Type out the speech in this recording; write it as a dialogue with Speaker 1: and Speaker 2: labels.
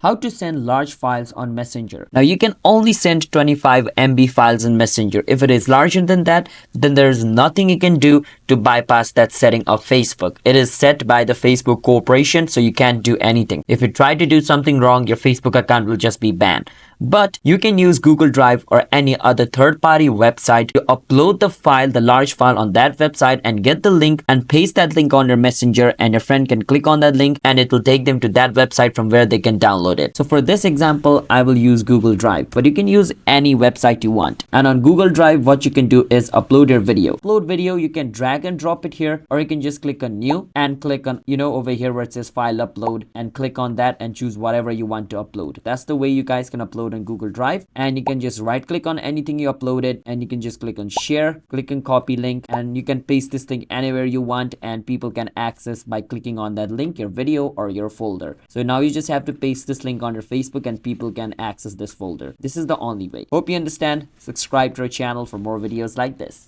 Speaker 1: How to send large files on Messenger. Now you can only send 25 MB files in Messenger. If it is larger than that, then there's nothing you can do to bypass that setting of Facebook. It is set by the Facebook Corporation, so you can't do anything. If you try to do something wrong, your Facebook account will just be banned. But you can use Google Drive or any other third-party website to upload the file, the large file on that website, and get the link and paste that link on your Messenger, and your friend can click on that link and it will take them to that website from where they can download it. So for this example, I will use Google Drive, but you can use any website you want. And on Google Drive, what you can do is upload your video. Upload video, you can drag and drop it here, or you can just click on new and click on, over here where it says file upload, and click on that and choose whatever you want to upload. That's the way you guys can upload on Google Drive. And you can just right click on anything you uploaded, and you can just click on share, click on copy link, and you can paste this thing anywhere you want, and people can access by clicking on that link your video or your folder. So now you just have to paste this link on your Facebook and people can access this folder. This is the only way. Hope you understand. Subscribe to our channel for more videos like this.